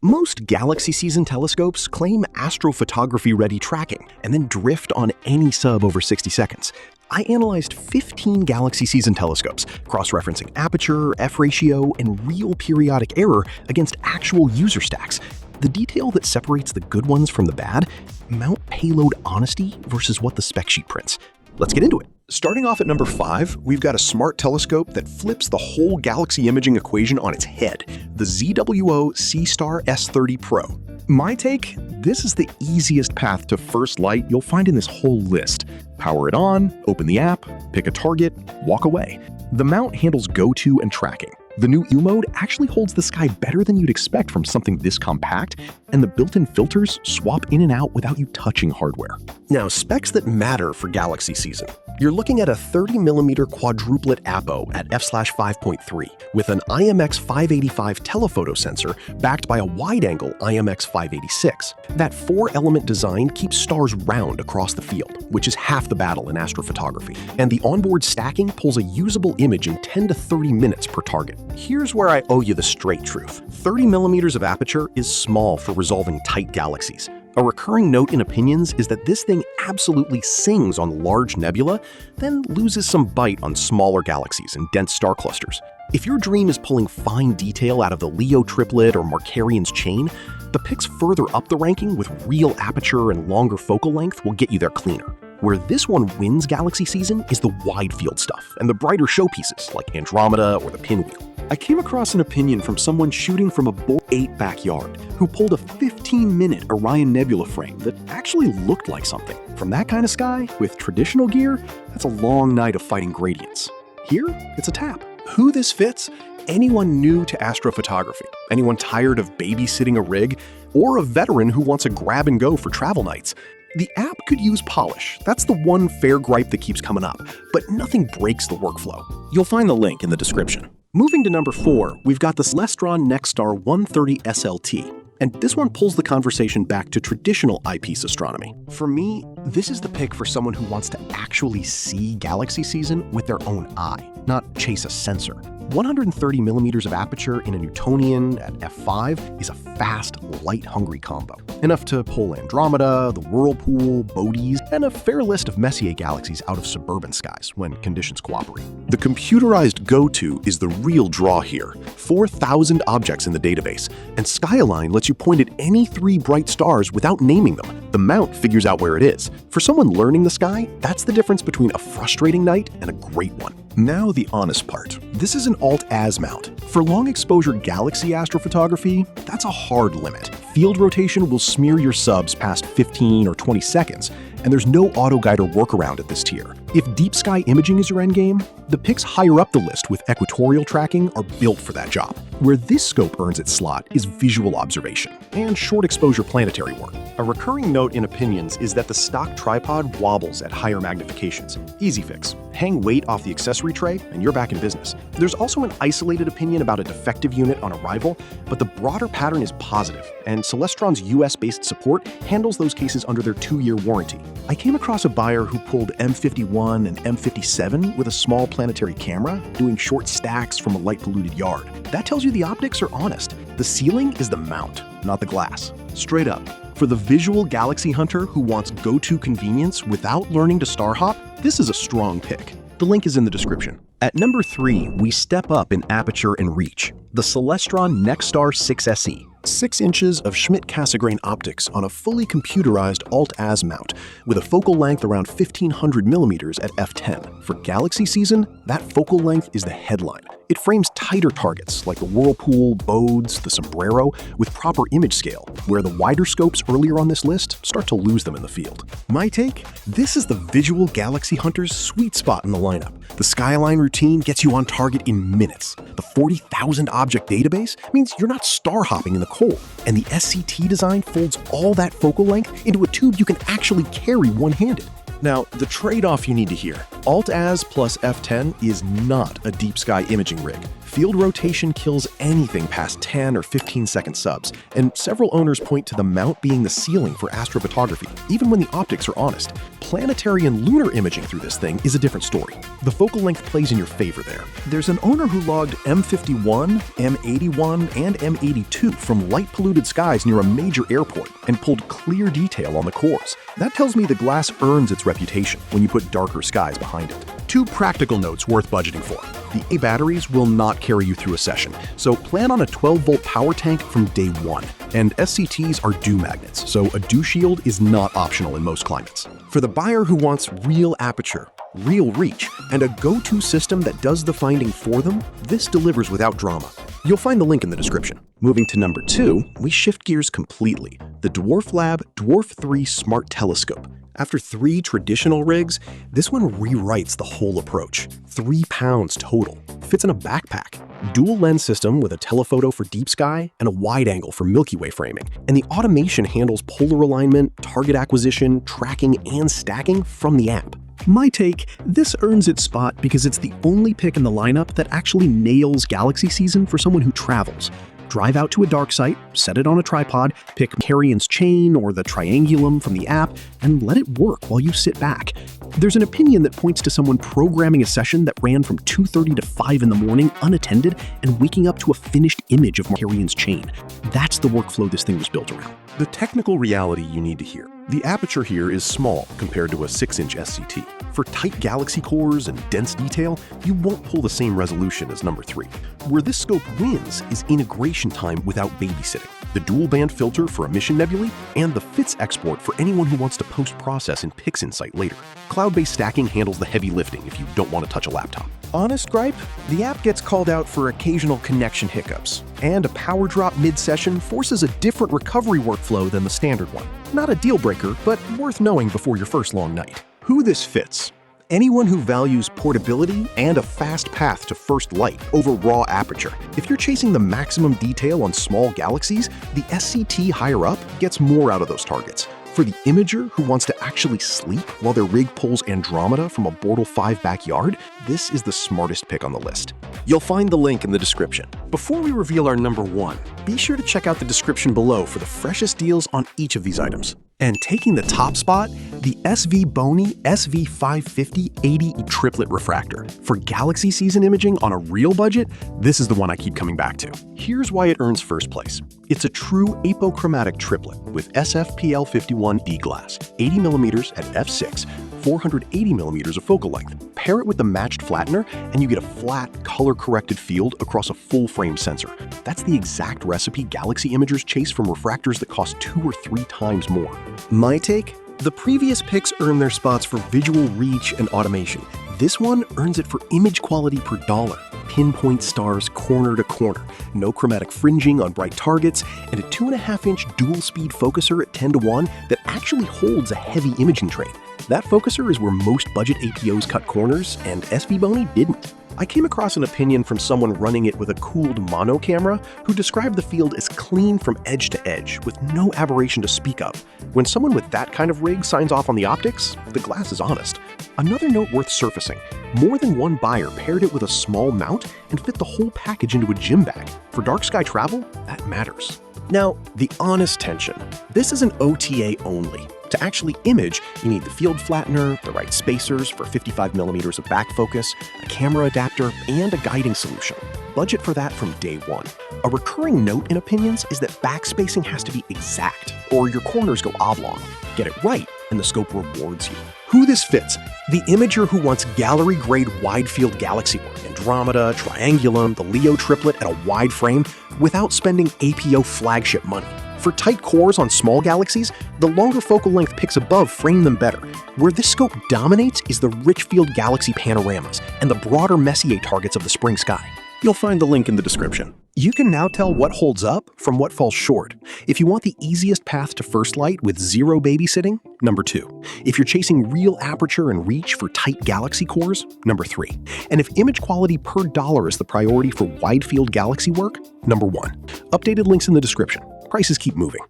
Most galaxy season telescopes claim astrophotography-ready tracking and then drift on any sub over 60 seconds. I analyzed 15 galaxy season telescopes, cross-referencing aperture, f-ratio, and real periodic error against actual user stacks. The detail that separates the good ones from the bad? Mount payload honesty versus what the spec sheet prints. Let's get into it. Starting off at number 5, we've got a smart telescope that flips the whole galaxy imaging equation on its head, the ZWO Seestar S30 Pro. My take? This is the easiest path to first light you'll find in this whole list. Power it on, open the app, pick a target, walk away. The mount handles go-to and tracking. The new U mode actually holds the sky better than you'd expect from something this compact, and the built-in filters swap in and out without you touching hardware. Now, specs that matter for galaxy season. You're looking at a 30mm quadruplet apo at f/5.3 with an IMX585 telephoto sensor backed by a wide-angle IMX586. That 4-element design keeps stars round across the field, which is half the battle in astrophotography. And the onboard stacking pulls a usable image in 10 to 30 minutes per target. Here's where I owe you the straight truth. 30mm of aperture is small for resolving tight galaxies. A recurring note in opinions is that this thing absolutely sings on large nebula, then loses some bite on smaller galaxies and dense star clusters. If your dream is pulling fine detail out of the Leo Triplet or Markarian's chain, the picks further up the ranking with real aperture and longer focal length will get you there cleaner. Where this one wins galaxy season is the wide field stuff and the brighter showpieces like Andromeda or the Pinwheel. I came across an opinion from someone shooting from a Bull 8 backyard who pulled a 15-minute Orion Nebula frame that actually looked like something. From that kind of sky, with traditional gear, that's a long night of fighting gradients. Here, it's a tap. Who this fits? Anyone new to astrophotography, anyone tired of babysitting a rig, or a veteran who wants a grab-and-go for travel nights. The app could use polish. That's the one fair gripe that keeps coming up, but nothing breaks the workflow. You'll find the link in the description. Moving to number 4, we've got the Celestron NexStar 130 SLT. And this one pulls the conversation back to traditional eyepiece astronomy. For me, this is the pick for someone who wants to actually see galaxy season with their own eye, not chase a sensor. 130mm of aperture in a Newtonian at f5 is a fast, light-hungry combo. Enough to pull Andromeda, the Whirlpool, Bodes, and a fair list of Messier galaxies out of suburban skies when conditions cooperate. The computerized go-to is the real draw here. 4,000 objects in the database, and Skyline lets you point at any 3 bright stars without naming them. The mount figures out where it is. For someone learning the sky, that's the difference between a frustrating night and a great one. Now the honest part. This is an Alt-Az mount. For long exposure galaxy astrophotography, that's a hard limit. Field rotation will smear your subs past 15 or 20 seconds, and there's no autoguider workaround at this tier. If deep sky imaging is your endgame, the picks higher up the list with equatorial tracking are built for that job. Where this scope earns its slot is visual observation and short exposure planetary work. A recurring note in opinions is that the stock tripod wobbles at higher magnifications. Easy fix. Hang weight off the accessory tray and you're back in business. There's also an isolated opinion about a defective unit on arrival, but the broader pattern is positive, and Celestron's US-based support handles those cases under their 2-year warranty. I came across a buyer who pulled M51 and M57 with a small planetary camera, doing short stacks from a light-polluted yard. That tells you the optics are honest. The ceiling is the mount, not the glass. Straight up. For the visual galaxy hunter who wants go-to convenience without learning to star hop, this is a strong pick. The link is in the description. At number 3, we step up in aperture and reach. The Celestron NexStar 6SE. 6 inches of Schmidt-Cassegrain optics on a fully computerized Alt-Az mount with a focal length around 1500mm at f10. For galaxy season, that focal length is the headline. It frames tighter targets like the Whirlpool, Bodes, the Sombrero with proper image scale, where the wider scopes earlier on this list start to lose them in the field. My take? This is the visual galaxy hunter's sweet spot in the lineup. The Skyline routine gets you on target in minutes. The 40,000 object database means you're not star hopping in the cold. And the SCT design folds all that focal length into a tube you can actually carry one-handed. Now, the trade-off you need to hear. Alt-Az plus F10 is not a deep sky imaging rig. Field rotation kills anything past 10 or 15-second subs, and several owners point to the mount being the ceiling for astrophotography, even when the optics are honest. Planetary and lunar imaging through this thing is a different story. The focal length plays in your favor there. There's an owner who logged M51, M81, and M82 from light-polluted skies near a major airport and pulled clear detail on the cores. That tells me the glass earns its reputation when you put darker skies behind it. Two practical notes worth budgeting for. The A batteries will not carry you through a session, so plan on a 12-volt power tank from day one. And SCTs are dew magnets, so a dew shield is not optional in most climates. For the buyer who wants real aperture, real reach, and a go-to system that does the finding for them, this delivers without drama. You'll find the link in the description. Moving to number 2, we shift gears completely. The DWARFLAB Dwarf 3 Smart Telescope. After 3 traditional rigs, this one rewrites the whole approach. 3 pounds total. Fits in a backpack. Dual lens system with a telephoto for deep sky and a wide angle for Milky Way framing. And the automation handles polar alignment, target acquisition, tracking, and stacking from the app. My take, this earns its spot because it's the only pick in the lineup that actually nails galaxy season for someone who travels. Drive out to a dark site, set it on a tripod, pick Carrion's chain or the triangulum from the app, and let it work while you sit back. There's an opinion that points to someone programming a session that ran from 2:30 to 5 in the morning unattended and waking up to a finished image of Carrion's chain. That's the workflow this thing was built around. The technical reality you need to hear. The aperture here is small compared to a 6-inch SCT. For tight galaxy cores and dense detail, you won't pull the same resolution as number 3. Where this scope wins is integration time without babysitting, the dual-band filter for emission nebulae, and the FITS export for anyone who wants to post-process in PixInsight later. Cloud-based stacking handles the heavy lifting if you don't want to touch a laptop. Honest gripe? The app gets called out for occasional connection hiccups, and a power drop mid-session forces a different recovery workflow than the standard one. Not a deal breaker, but worth knowing before your first long night. Who this fits? Anyone who values portability and a fast path to first light over raw aperture. If you're chasing the maximum detail on small galaxies, the SCT higher up gets more out of those targets. For the imager who wants to actually sleep while their rig pulls Andromeda from a Bortle 5 backyard, this is the smartest pick on the list. You'll find the link in the description. Before we reveal our number 1, be sure to check out the description below for the freshest deals on each of these items. And taking the top spot, the SVBONY SV550-80 Triplet Refractor. For galaxy season imaging on a real budget, this is the one I keep coming back to. Here's why it earns first place. It's a true apochromatic triplet with SFPL51D glass, 80mm at f6, 480mm of focal length. Pair it with the matched flattener, and you get a flat, color-corrected field across a full-frame sensor. That's the exact recipe galaxy imagers chase from refractors that cost 2 or 3 times more. My take? The previous picks earn their spots for visual reach and automation. This one earns it for image quality per dollar. Pinpoint stars corner to corner, no chromatic fringing on bright targets, and a 2.5-inch dual-speed focuser at 10:1 that actually holds a heavy imaging train. That focuser is where most budget APOs cut corners, and SVBONY didn't. I came across an opinion from someone running it with a cooled mono camera who described the field as clean from edge to edge, with no aberration to speak of. When someone with that kind of rig signs off on the optics, the glass is honest. Another note worth surfacing, more than one buyer paired it with a small mount and fit the whole package into a gym bag. For dark sky travel, that matters. Now, the honest tension. This is an OTA only. To actually image, you need the field flattener, the right spacers for 55mm of back focus, a camera adapter, and a guiding solution. Budget for that from day one. A recurring note in opinions is that backspacing has to be exact, or your corners go oblong. Get it right, and the scope rewards you. Who this fits? The imager who wants gallery-grade wide-field galaxy work, Andromeda, Triangulum, the Leo triplet at a wide frame, without spending APO flagship money. For tight cores on small galaxies, the longer focal length picks above frame them better. Where this scope dominates is the rich field galaxy panoramas and the broader Messier targets of the spring sky. You'll find the link in the description. You can now tell what holds up from what falls short. If you want the easiest path to first light with zero babysitting, number 2. If you're chasing real aperture and reach for tight galaxy cores, number 3. And if image quality per dollar is the priority for wide field galaxy work, number 1. Updated links in the description. Prices keep moving.